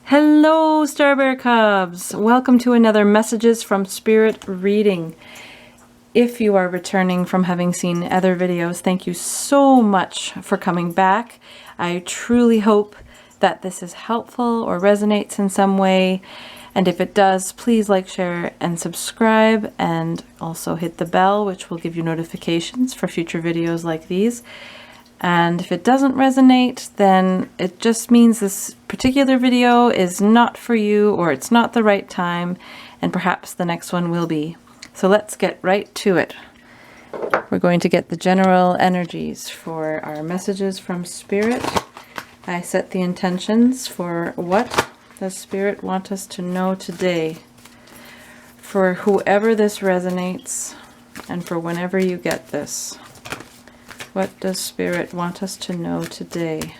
Hello, Starbear Cubs! Welcome to another Messages from Spirit reading. If you are returning from having seen other videos, thank you so much for coming back. I truly hope that this is helpful or resonates in some way. And if it does, please like, share, and subscribe, and also hit the bell, which will give you notifications for future videos like these. And if it doesn't resonate, then it just means this particular video is not for you, or it's not the right time, and perhaps the next one will be. So let's get right to it. We're going to get the general energies for our messages from Spirit. I set the intentions for what does Spirit want us to know today. For whoever this resonates, and for whenever you get this. What does Spirit want us to know today?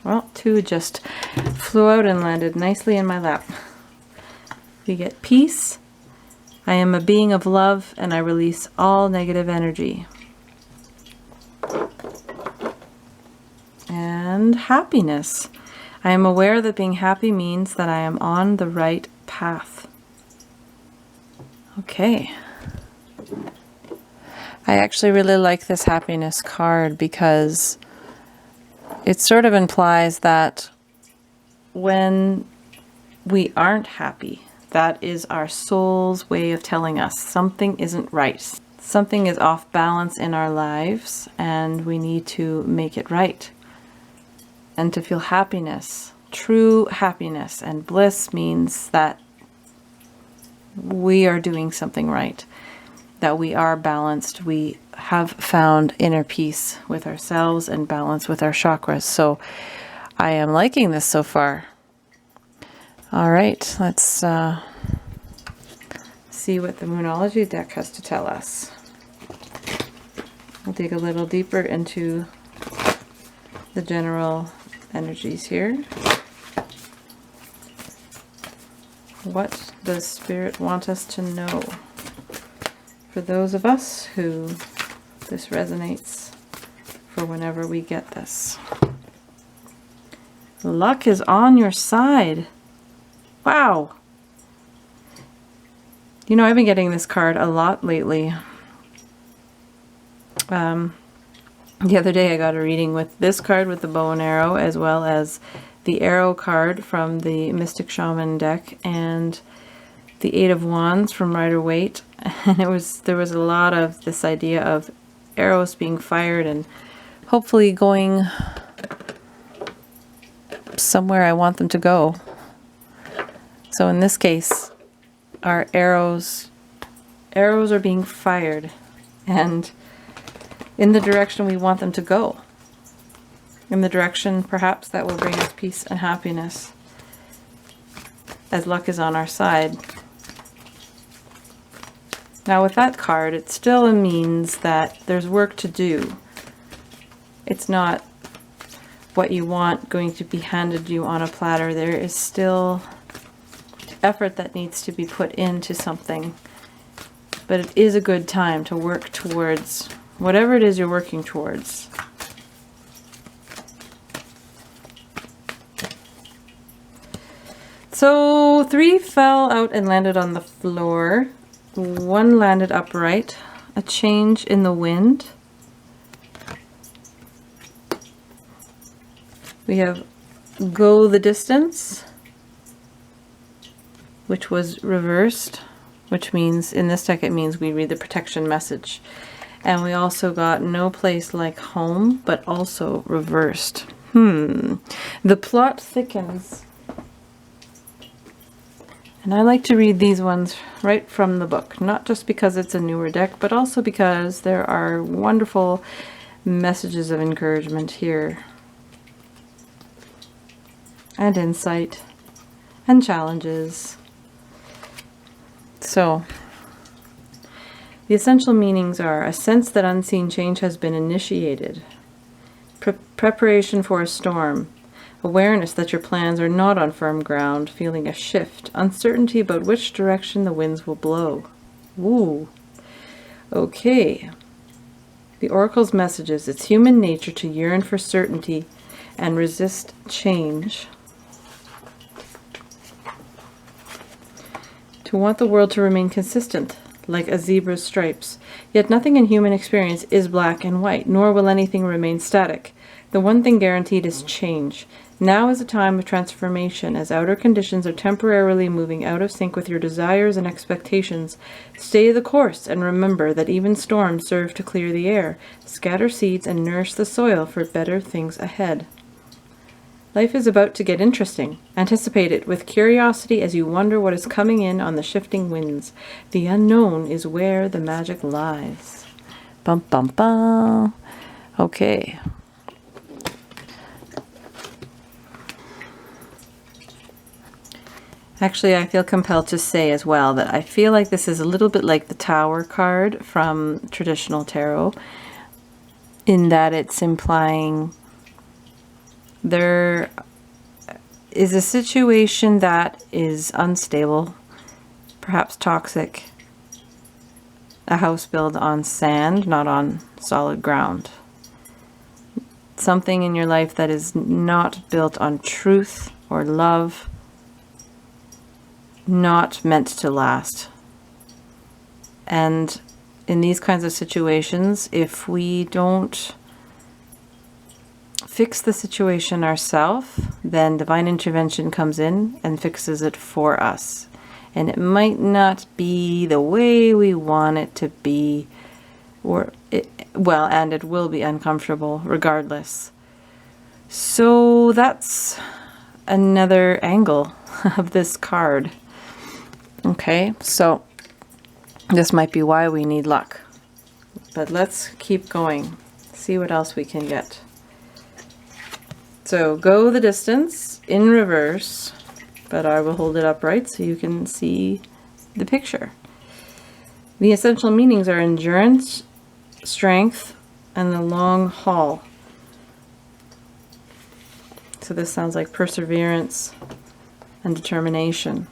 Well, two just flew out and landed nicely in my lap. We get peace. I am a being of love and I release all negative energy. And happiness. I am aware that being happy means that I am on the right path. Okay. I actually really like this happiness card because it sort of implies that when we aren't happy, that is our soul's way of telling us something isn't right. Something is off balance in our lives and we need to make it right. And to feel happiness, true happiness and bliss means that we are doing something right, that we are balanced, we have found inner peace with ourselves and balance with our chakras. So I am liking this so far. All right, let's see what the Moonology deck has to tell us. We'll dig a little deeper into the general energies here. What does Spirit want us to know? For those of us who this resonates, for whenever we get this. Luck is on your side. Wow. You know, I've been getting this card a lot lately. The other day I got a reading with this card with the bow and arrow, as well as the arrow card from the Mystic Shaman deck, and the Eight of Wands from Rider-Waite. And there was a lot of this idea of arrows being fired and hopefully going somewhere I want them to go. So in this case, our arrows are being fired, and in the direction we want them to go. In the direction, perhaps, that will bring us peace and happiness, as luck is on our side. Now with that card, it still means that there's work to do. It's not what you want going to be handed you on a platter. There is still effort that needs to be put into something. But it is a good time to work towards whatever it is you're working towards. So 3 fell out and landed on the floor. 1 landed upright. A change in the wind. We have go the distance, which was reversed, which means in this deck it means we read the protection message. And we also got no place like home, but also reversed. The plot thickens. And I like to read these ones right from the book, not just because it's a newer deck, but also because there are wonderful messages of encouragement here. And insight. And challenges. So, the essential meanings are a sense that unseen change has been initiated, preparation for a storm, awareness that your plans are not on firm ground, feeling a shift, uncertainty about which direction the winds will blow. Ooh. Okay. The Oracle's messages. It's human nature to yearn for certainty and resist change. To want the world to remain consistent, like a zebra's stripes. Yet nothing in human experience is black and white, nor will anything remain static. The one thing guaranteed is change. Now is a time of transformation, as outer conditions are temporarily moving out of sync with your desires and expectations. Stay the course, and remember that even storms serve to clear the air, scatter seeds, and nourish the soil for better things ahead. Life is about to get interesting. Anticipate it with curiosity as you wonder what is coming in on the shifting winds. The unknown is where the magic lies. Bum bum bum. Okay. Actually, I feel compelled to say as well that I feel like this is a little bit like the Tower card from traditional tarot, in that it's implying there is a situation that is unstable, perhaps toxic, a house built on sand, not on solid ground. Something in your life that is not built on truth or love, not meant to last. And in these kinds of situations, if we don't fix the situation ourselves, then divine intervention comes in and fixes it for us. And it might not be the way we want it to be, and it will be uncomfortable regardless. So that's another angle of this card. Okay, so this might be why we need luck. But let's keep going, see what else we can get. So go the distance in reverse, but I will hold it upright so you can see the picture. The essential meanings are endurance, strength, and the long haul. So this sounds like perseverance and determination.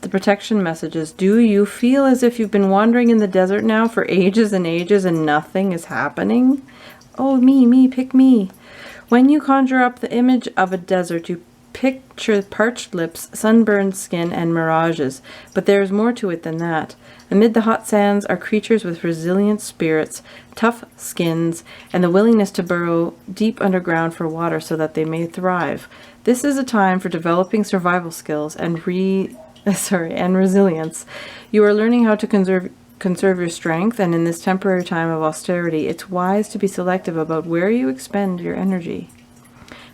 The protection messages. Do you feel as if you've been wandering in the desert now for ages and ages and nothing is happening? Oh, me, pick me. When you conjure up the image of a desert, you picture parched lips, sunburned skin, and mirages. But there is more to it than that. Amid the hot sands are creatures with resilient spirits, tough skins, and the willingness to burrow deep underground for water so that they may thrive. This is a time for developing survival skills and resilience. You are learning how to conserve your strength, and in this temporary time of austerity, it's wise to be selective about where you expend your energy.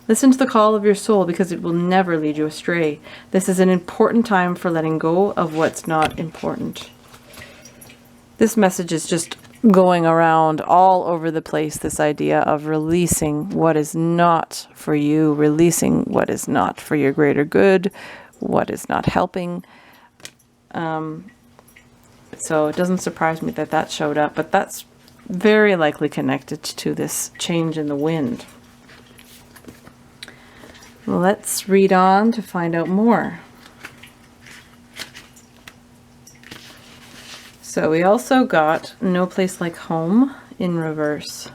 Listen to the call of your soul, because it will never lead you astray. This is an important time for letting go of what's not important. This message is just going around all over the place, this idea of releasing what is not for you, releasing what is not for your greater good, what is not helping. So it doesn't surprise me that that showed up, but that's very likely connected to this change in the wind. Let's read on to find out more. So we also got No Place Like Home in reverse.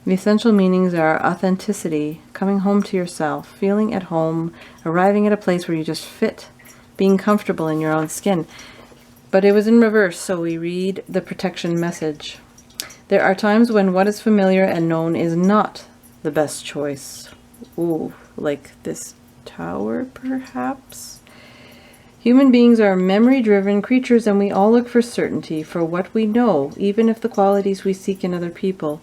The essential meanings are authenticity, coming home to yourself, feeling at home, arriving at a place where you just fit, being comfortable in your own skin. But it was in reverse, so we read the protection message. There are times when what is familiar and known is not the best choice. Ooh, like this tower, perhaps? Human beings are memory-driven creatures, and we all look for certainty for what we know, even if the qualities we seek in other people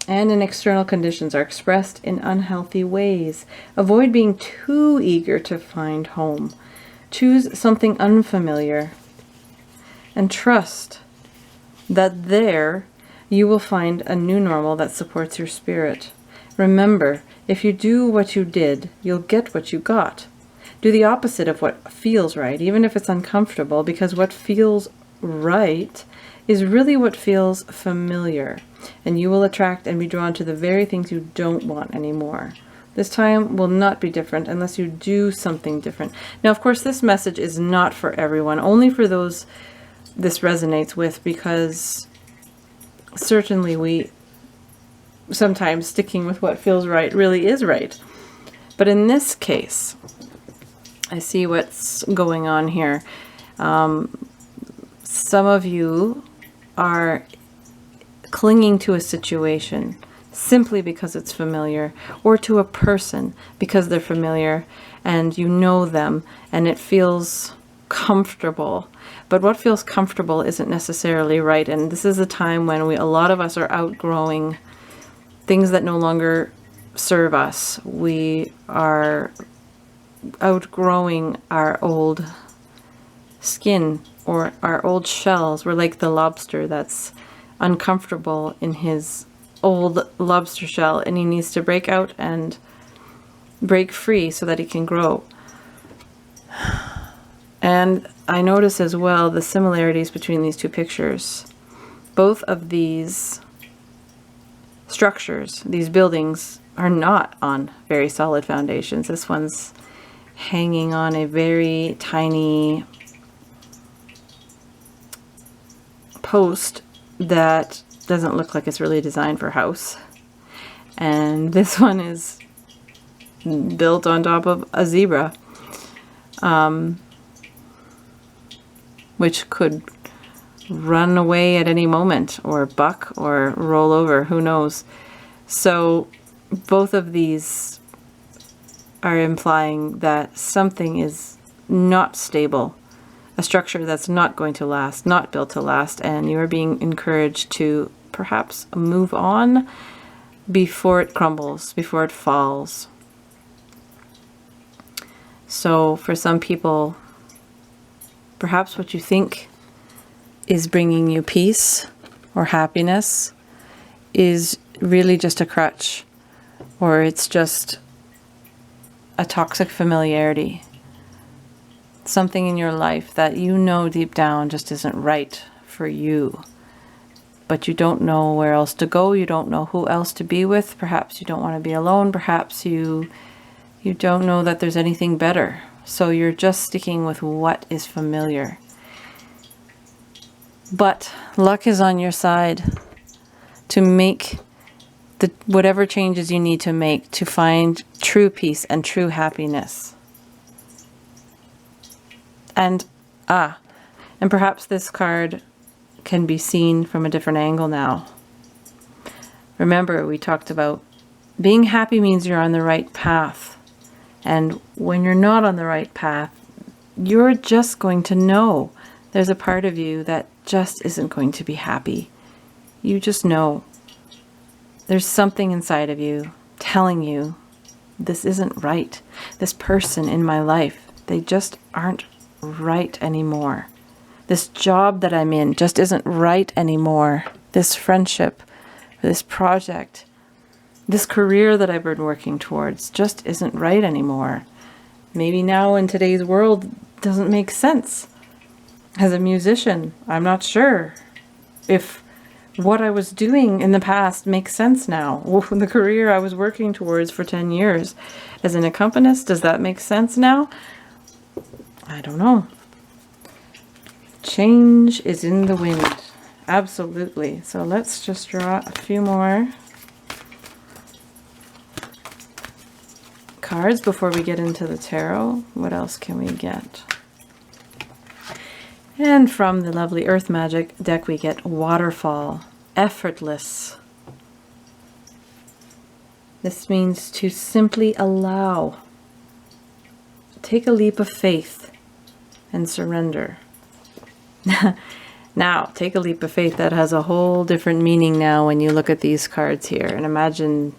and in external conditions are expressed in unhealthy ways. Avoid being too eager to find home. Choose something unfamiliar and trust that there you will find a new normal that supports your spirit. Remember, if you do what you did, you'll get what you got. Do the opposite of what feels right, even if it's uncomfortable, because what feels right is really what feels familiar, and you will attract and be drawn to the very things you don't want anymore. This time will not be different unless you do something different. Now, of course, this message is not for everyone, only for those this resonates with, because certainly we sometimes sticking with what feels right really is right. But in this case, I see what's going on here. Some of you are clinging to a situation simply because it's familiar, or to a person because they're familiar and you know them and it feels comfortable. But what feels comfortable isn't necessarily right. And this is a time when a lot of us are outgrowing things that no longer serve us. We are outgrowing our old skin or our old shells. We're like the lobster that's uncomfortable in his old lobster shell, and he needs to break out and break free so that he can grow. And I notice as well the similarities between these two pictures. Both of these structures, these buildings, are not on very solid foundations. This one's hanging on a very tiny post that doesn't look like it's really designed for a house. And this one is built on top of a zebra, which could run away at any moment, or buck, or roll over, who knows. So both of these are implying that something is not stable, a structure that's not going to last, not built to last, and you are being encouraged to perhaps move on before it crumbles, before it falls. So for some people, perhaps what you think is bringing you peace or happiness is really just a crutch, or it's just a toxic familiarity. Something in your life that you know deep down just isn't right for you. But you don't know where else to go, you don't know who else to be with, perhaps you don't want to be alone, perhaps you don't know that there's anything better. So you're just sticking with what is familiar. But luck is on your side to make whatever changes you need to make to find true peace and true happiness. And perhaps this card can be seen from a different angle now. Remember, we talked about being happy means you're on the right path. And when you're not on the right path, you're just going to know there's a part of you that just isn't going to be happy. You just know. There's something inside of you telling you this isn't right. This person in my life, they just aren't right anymore. This job that I'm in just isn't right anymore. This friendship, this project, this career that I've been working towards just isn't right anymore. Maybe now in today's world doesn't make sense. As a musician, I'm not sure if what I was doing in the past makes sense now. The career I was working towards for 10 years as an accompanist, does that make sense now? I don't know. Change is in the wind. Absolutely. So let's just draw a few more cards before we get into the tarot. What else can we get? And from the lovely Earth Magic deck we get Waterfall, effortless. This means to simply allow. Take a leap of faith and surrender. Now, take a leap of faith. That has a whole different meaning now when you look at these cards here. And imagine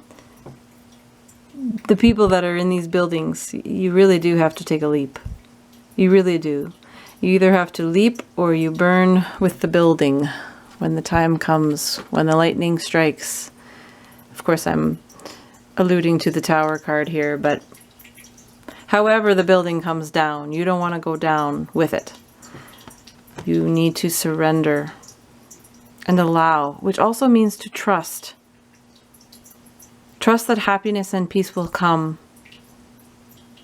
the people that are in these buildings. You really do have to take a leap. You really do. You either have to leap or you burn with the building when the time comes, when the lightning strikes. Of course, I'm alluding to the Tower card here, but however the building comes down, you don't want to go down with it. You need to surrender and allow, which also means to trust. Trust that happiness and peace will come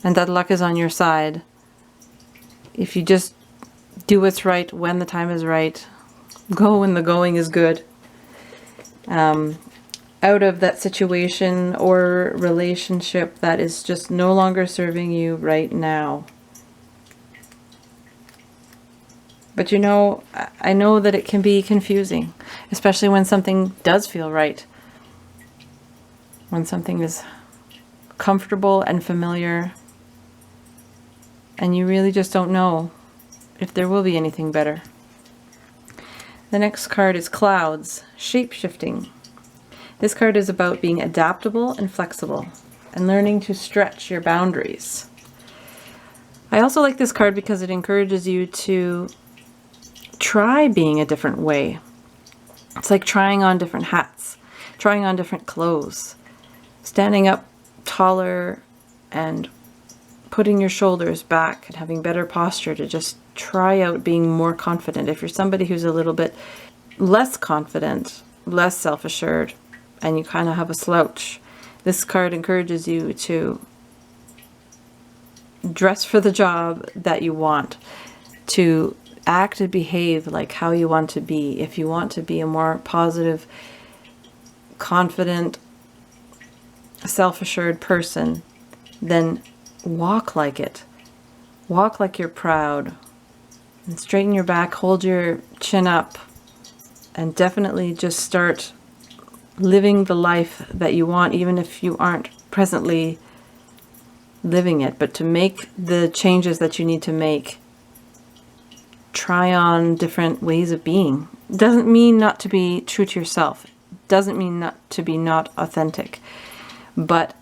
and that luck is on your side. If you just Do what's right when the time is right. Go when the going is good. Out of that situation or relationship that is just no longer serving you right now. But you know, I know that it can be confusing, especially when something does feel right. When something is comfortable and familiar, and you really just don't know if there will be anything better. The next card is Clouds, Shape-Shifting. This card is about being adaptable and flexible and learning to stretch your boundaries. I also like this card because it encourages you to try being a different way. It's like trying on different hats, trying on different clothes, standing up taller and putting your shoulders back and having better posture to just try out being more confident. If you're somebody who's a little bit less confident, less self-assured, and you kind of have a slouch, this card encourages you to dress for the job that you want, to act and behave like how you want to be. If you want to be a more positive, confident, self-assured person, then walk like it. Walk like you're proud. And straighten your back, hold your chin up, and definitely just start living the life that you want, even if you aren't presently living it. But to make the changes that you need to make, try on different ways of being. Doesn't mean not to be true to yourself. Doesn't mean not to be not authentic. But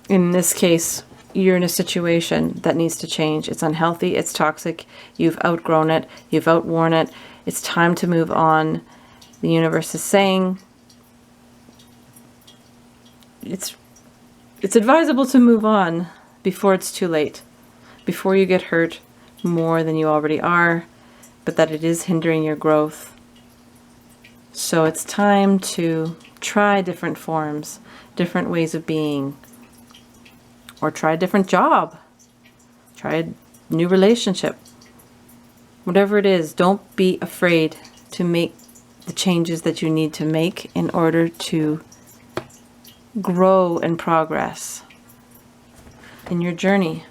in this case, you're in a situation that needs to change. It's unhealthy, it's toxic, you've outgrown it, you've outworn it, it's time to move on. The universe is saying it's advisable to move on before it's too late, before you get hurt more than you already are, but that it is hindering your growth. So it's time to try different forms, different ways of being, or try a different job, try a new relationship. Whatever it is, don't be afraid to make the changes that you need to make in order to grow and progress in your journey.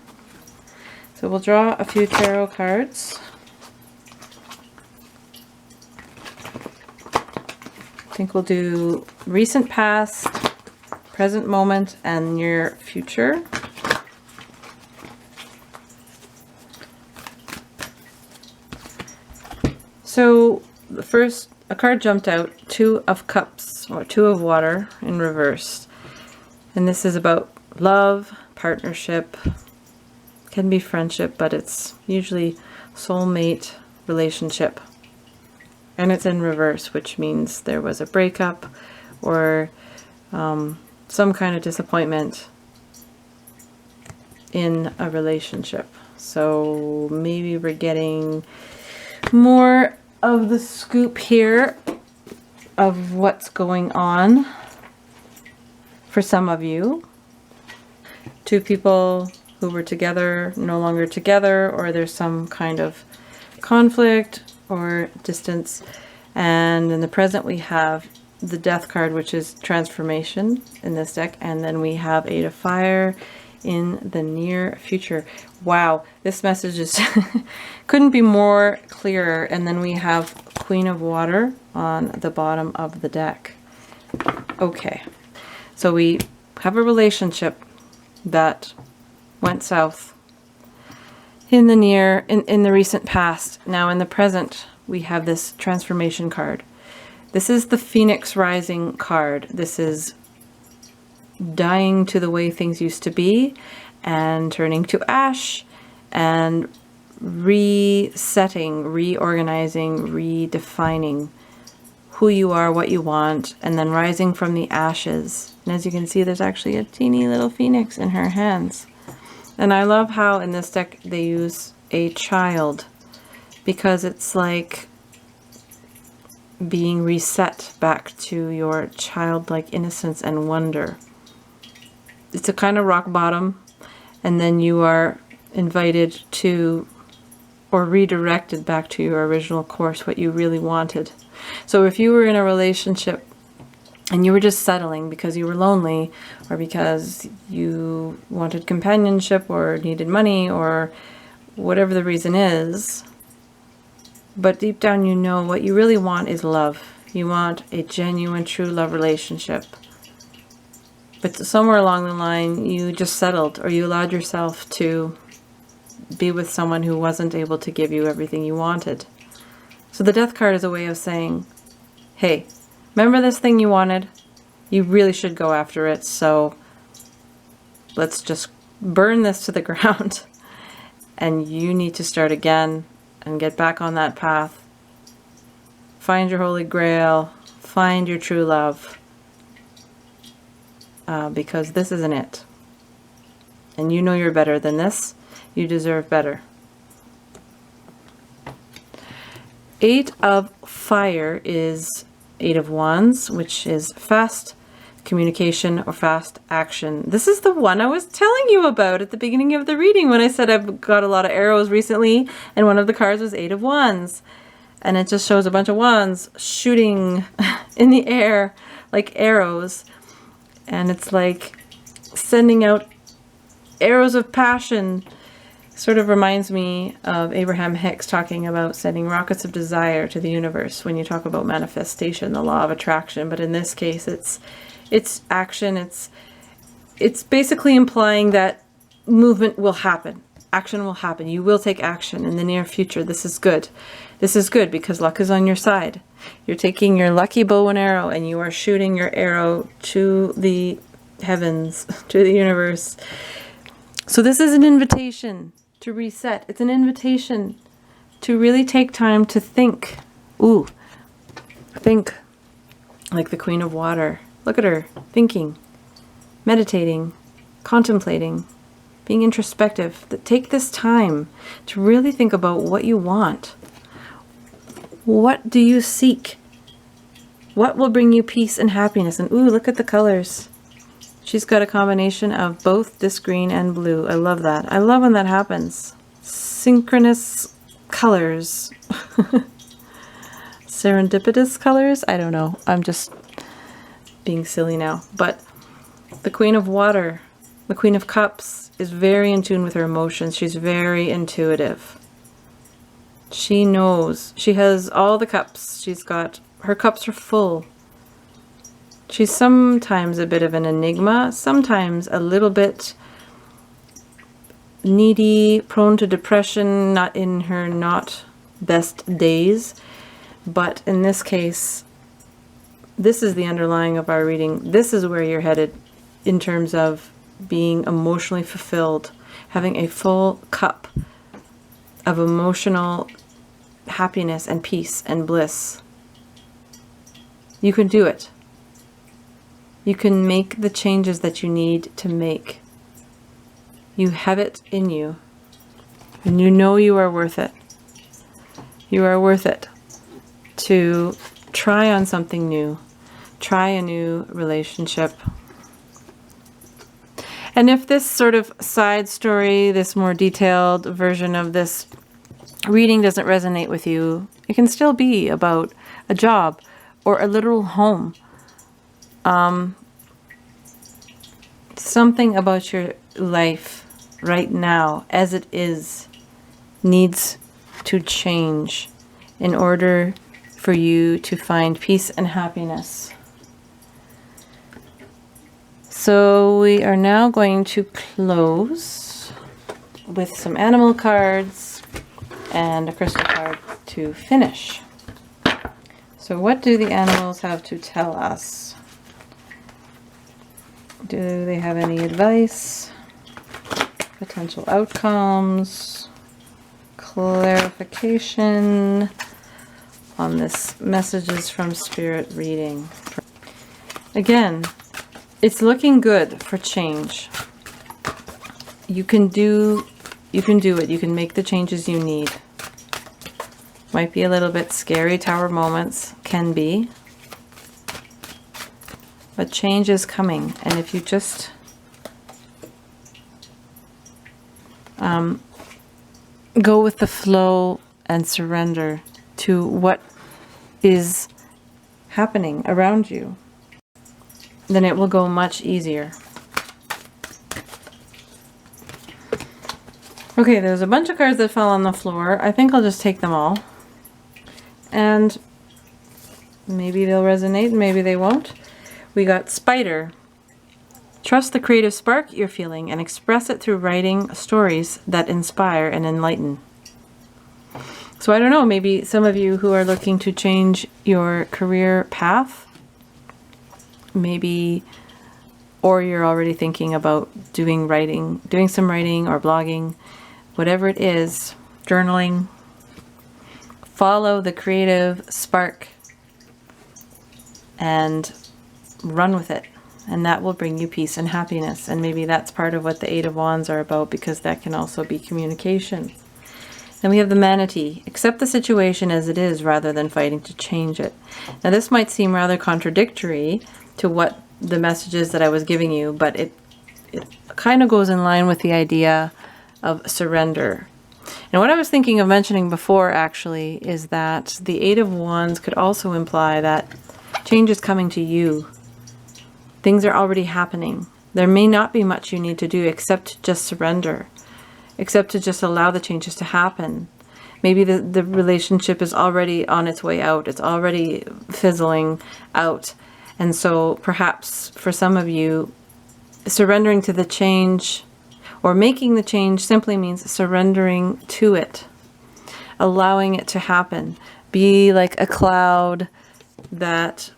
So we'll draw a few tarot cards. I think we'll do recent past, present moment, and your future. So the first, a card jumped out, Two of Cups, or Two of Water in reverse. And this is about love, partnership, can be friendship, but it's usually soulmate relationship. And it's in reverse, which means there was a breakup or some kind of disappointment in a relationship. So maybe we're getting more of the scoop here of what's going on for some of you. Two people who were together, no longer together, or there's some kind of conflict or distance. And in the present we have the Death card, which is transformation in this deck, and then we have Eight of Fire in the near future. Wow, this message is couldn't be more clearer. And then we have Queen of Water on the bottom of the deck. Okay, so we have a relationship that went south in the recent past. Now in the present we have this transformation card. This is the Phoenix Rising card. This is dying to the way things used to be and turning to ash and resetting, reorganizing, redefining who you are, what you want, and then rising from the ashes. And as you can see, there's actually a teeny little phoenix in her hands. And I love how in this deck they use a child, because it's like being reset back to your childlike innocence and wonder. It's a kind of rock bottom, and then you are invited to or redirected back to your original course, what you really wanted. So if you were in a relationship and you were just settling because you were lonely, or because you wanted companionship or needed money or whatever the reason is, but deep down you know what you really want is love. You want a genuine, true love relationship. But somewhere along the line you just settled, or you allowed yourself to be with someone who wasn't able to give you everything you wanted. So the Death card is a way of saying, hey, remember this thing you wanted? You really should go after it, so let's just burn this to the ground. And you need to start again and get back on that path. Find your holy grail. Find your true love. Because this isn't it. And you know you're better than this. You deserve better. 8 of Fire is 8 of Wands, which is fast communication or fast action. This is the one I was telling you about at the beginning of the reading when I said I've got a lot of arrows recently, and one of the cards was 8 of Wands. And it just shows a bunch of wands shooting in the air like arrows. And it's like sending out arrows of passion. Sort of reminds me of Abraham Hicks talking about sending rockets of desire to the universe when you talk about manifestation, the law of attraction. But in this case, it's action. It's basically implying that movement will happen. Action will happen. You will take action in the near future. This is good. This is good because luck is on your side. You're taking your lucky bow and arrow and you are shooting your arrow to the heavens, to the universe. So this is an invitation to reset. It's an invitation to really take time to think. Ooh, think like the Queen of Water. Look at her, thinking, meditating, contemplating, being introspective. Take this time to really think about what you want. What do you seek? What will bring you peace and happiness? And ooh, look at the colors. She's got a combination of both this green and blue. I love that. I love when that happens. Synchronous colors. Serendipitous colors? I don't know. I'm just being silly now. But the Queen of Water, the Queen of Cups, is very in tune with her emotions. She's very intuitive. She knows. She has all the cups. She's got, her cups are full. She's sometimes a bit of an enigma, sometimes a little bit needy, prone to depression, not in her not best days. But in this case, this is the underlying of our reading. This is where you're headed in terms of being emotionally fulfilled, having a full cup of emotional happiness and peace and bliss. You can do it. You can make the changes that you need to make. You have it in you. And you know you are worth it. You are worth it to try on something new. Try a new relationship. And if this sort of side story, this more detailed version of this reading doesn't resonate with you, it can still be about a job or a literal home. Something about your life right now as it is needs to change in order for you to find peace and happiness. So we are now going to close with some animal cards and a crystal card to finish. So what do the animals have to tell us? Do they have any advice? Potential outcomes? Clarification on this messages from Spirit reading? Again, it's looking good for change. You can do it. You can make the changes you need. Might be a little bit scary, tower moments can be. But change is coming, and if you go with the flow and surrender to what is happening around you, then it will go much easier. Okay, there's a bunch of cards that fell on the floor. I think I'll just take them all. And maybe they'll resonate, maybe they won't. We got Spider. Trust the creative spark you're feeling and express it through writing stories that inspire and enlighten. So I don't know, maybe some of you who are looking to change your career path, maybe, or you're already thinking about doing some writing or blogging, whatever it is, journaling, follow the creative spark and run with it. And that will bring you peace and happiness. And maybe that's part of what the Eight of Wands are about, because that can also be communication. Then we have the Manatee. Accept the situation as it is rather than fighting to change it. Now this might seem rather contradictory to what the messages that I was giving you, but it kind of goes in line with the idea of surrender. And what I was thinking of mentioning before actually is that the Eight of Wands could also imply that change is coming to you. Things are already happening. There may not be much you need to do except to just surrender, except to just allow the changes to happen. Maybe the relationship is already on its way out. It's already fizzling out. And so perhaps for some of you, surrendering to the change or making the change simply means surrendering to it, allowing it to happen. Be like a cloud that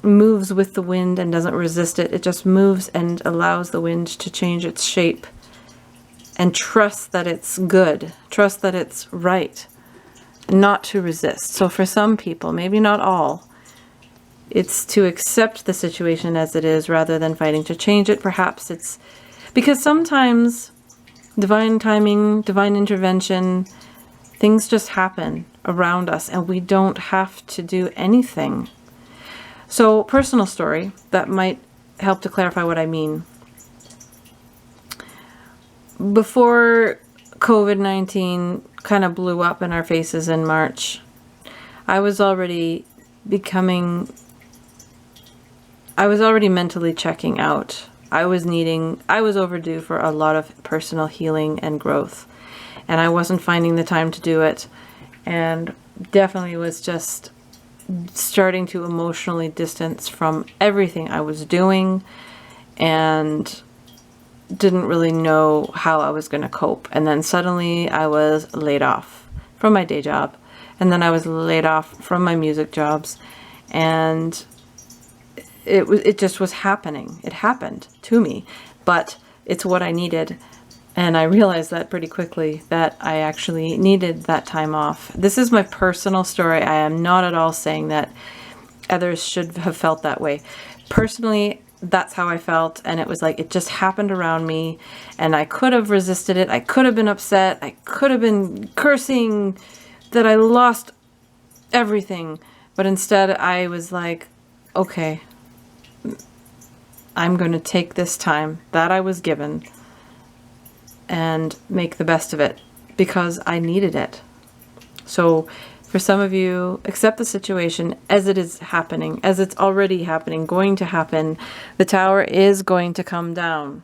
moves with the wind and doesn't resist it. It just moves and allows the wind to change its shape. And trust that it's good. Trust that it's right. Not to resist. So for some people, maybe not all, it's to accept the situation as it is rather than fighting to change it. Perhaps it's because sometimes divine timing, divine intervention, things just happen around us and we don't have to do anything. So, personal story that might help to clarify what I mean. Before COVID-19 kind of blew up in our faces in March, I was already mentally checking out. I was overdue for a lot of personal healing and growth, and I wasn't finding the time to do it, and definitely was just starting to emotionally distance from everything I was doing and didn't really know how I was going to cope. And then suddenly I was laid off from my day job, and then I was laid off from my music jobs, and it just was happening. It happened to me, but it's what I needed. And I realized that pretty quickly, that I actually needed that time off. This is my personal story. I am not at all saying that others should have felt that way. Personally, that's how I felt. And it was like, it just happened around me and I could have resisted it. I could have been upset. I could have been cursing that I lost everything. But instead I was like, okay, I'm going to take this time that I was given and make the best of it because I needed it. So for some of you, accept the situation as it is happening, as it's already happening, going to happen. The tower is going to come down.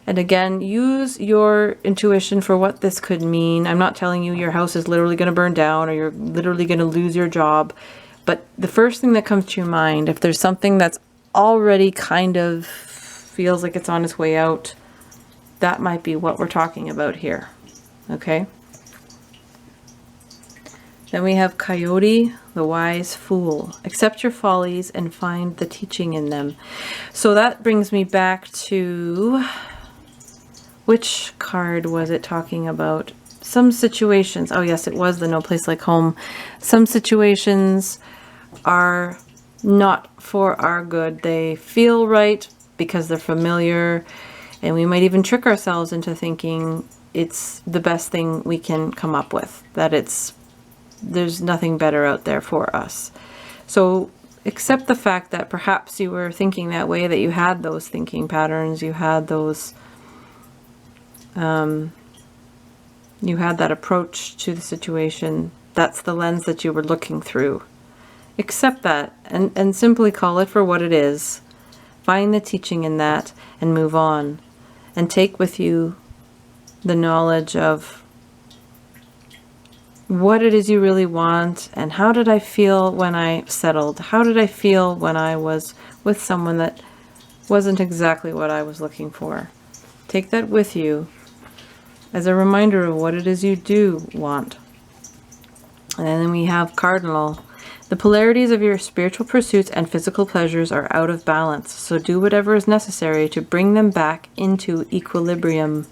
And again, use your intuition for what this could mean. I'm not telling you your house is literally going to burn down or you're literally going to lose your job. But the first thing that comes to your mind, if there's something that's already kind of feels like it's on its way out, that might be what we're talking about here. Okay? Then we have Coyote, the wise fool. Accept your follies and find the teaching in them. So that brings me back to, which card was it talking about? Some situations, oh yes, it was the No Place Like Home. Some situations are not for our good. They feel right because they're familiar. And we might even trick ourselves into thinking it's the best thing we can come up with, that there's nothing better out there for us. So accept the fact that perhaps you were thinking that way, that you had those thinking patterns, you had those You had that approach to the situation. That's the lens that you were looking through. Accept that and simply call it for what it is. Find the teaching in that and move on. And take with you the knowledge of what it is you really want, and how did I feel when I settled? How did I feel when I was with someone that wasn't exactly what I was looking for? Take that with you as a reminder of what it is you do want. And then we have Cardinal. The polarities of your spiritual pursuits and physical pleasures are out of balance, so do whatever is necessary to bring them back into equilibrium.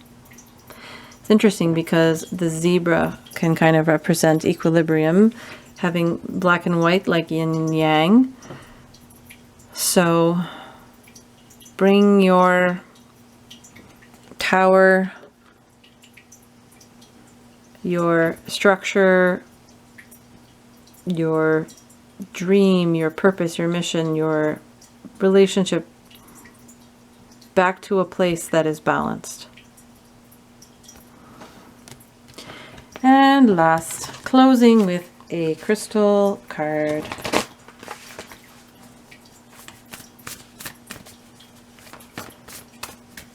It's interesting because the zebra can kind of represent equilibrium, having black and white like yin and yang. So bring your tower, your structure, your dream, your purpose, your mission, your relationship back to a place that is balanced. And last, closing with a crystal card.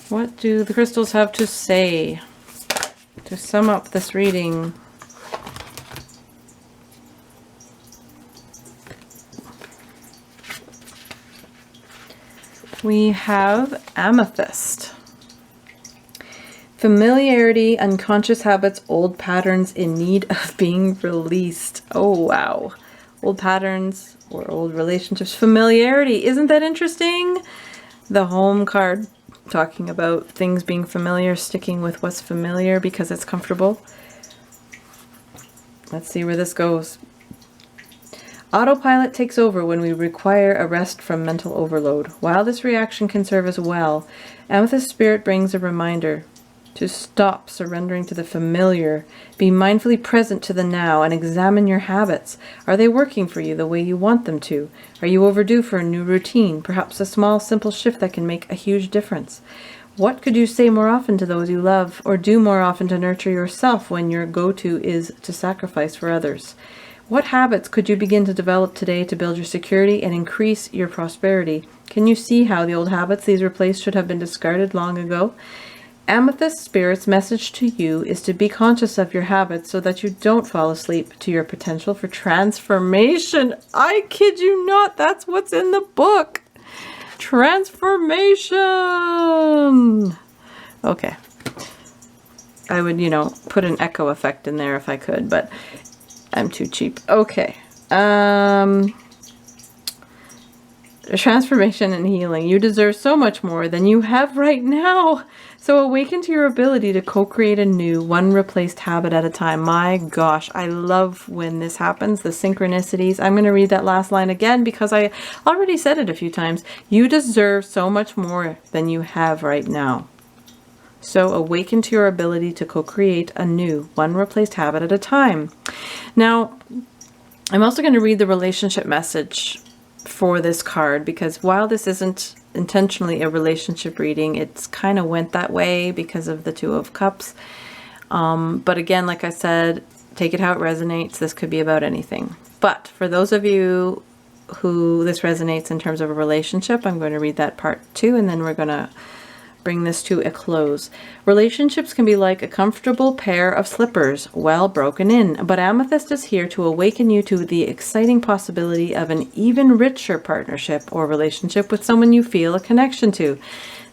What do the crystals have to say to sum up this reading? We have amethyst. Familiarity, unconscious habits, old patterns in need of being released. Oh, wow. Old patterns or old relationships. Familiarity. Isn't that interesting? The home card talking about things being familiar, sticking with what's familiar because it's comfortable. Let's see where this goes. Autopilot takes over when we require a rest from mental overload. While this reaction can serve as well, Amethyst Spirit brings a reminder to stop surrendering to the familiar, be mindfully present to the now, and examine your habits. Are they working for you the way you want them to? Are you overdue for a new routine, perhaps a small, simple shift that can make a huge difference? What could you say more often to those you love, or do more often to nurture yourself when your go-to is to sacrifice for others? What habits could you begin to develop today to build your security and increase your prosperity? Can you see how the old habits these replace should have been discarded long ago? Amethyst Spirit's message to you is to be conscious of your habits so that you don't fall asleep to your potential for transformation. I kid you not, that's what's in the book. Transformation. Okay. I would, put an echo effect in there if I could, but I'm too cheap. Okay. Transformation and healing. You deserve so much more than you have right now. So awaken to your ability to co-create a new, one replaced habit at a time. My gosh, I love when this happens, the synchronicities. I'm going to read that last line again because I already said it a few times. You deserve so much more than you have right now. So awaken to your ability to co-create a new, one replaced habit at a time. Now, I'm also going to read the relationship message for this card because while this isn't intentionally a relationship reading, it's kind of went that way because of the Two of Cups. But again, like I said, take it how it resonates. This could be about anything. But for those of you who this resonates in terms of a relationship, I'm going to read that part too, and then we're going to bring this to a close. Relationships can be like a comfortable pair of slippers, well broken in, but Amethyst is here to awaken you to the exciting possibility of an even richer partnership or relationship with someone you feel a connection to.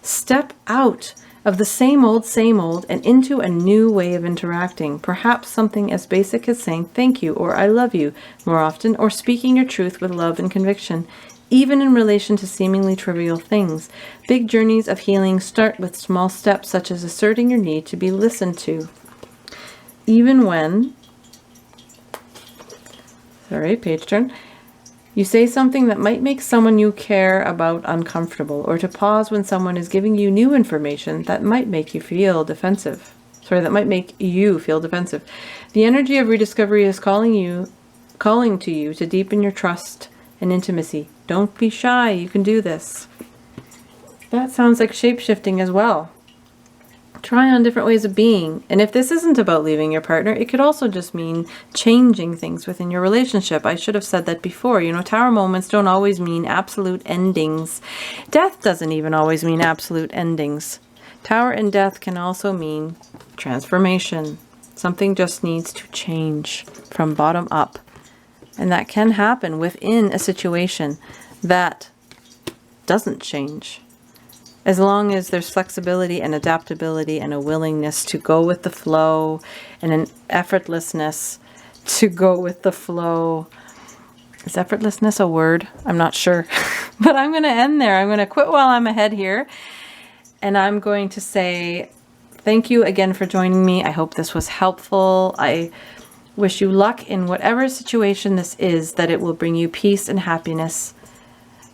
Step out of the same old, and into a new way of interacting. Perhaps something as basic as saying thank you or I love you more often, or speaking your truth with love and conviction. Even in relation to seemingly trivial things, big journeys of healing start with small steps such as asserting your need to be listened to. Even when, page turn, you say something that might make someone you care about uncomfortable, or to pause when someone is giving you new information that might make you feel defensive. The energy of rediscovery is calling to you to deepen your trust and intimacy. Don't be shy, you can do this. That sounds like shape-shifting as well. Try on different ways of being. And if this isn't about leaving your partner, it could also just mean changing things within your relationship. I should have said that before. You know, tower moments don't always mean absolute endings. Death doesn't even always mean absolute endings. Tower and death can also mean transformation. Something just needs to change from bottom up. And that can happen within a situation that doesn't change. As long as there's flexibility and adaptability and a willingness to go with the flow and an effortlessness to go with the flow. Is effortlessness a word? I'm not sure. But I'm going to end there. I'm going to quit while I'm ahead here. And I'm going to say thank you again for joining me. I hope this was helpful. I wish you luck in whatever situation this is, that it will bring you peace and happiness.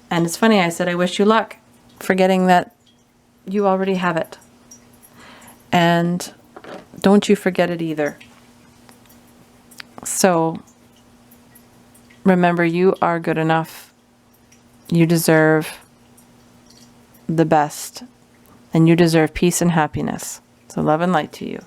And it's funny, I said I wish you luck, forgetting that you already have it. And don't you forget it either. So remember, you are good enough. You deserve the best. And you deserve peace and happiness. So love and light to you.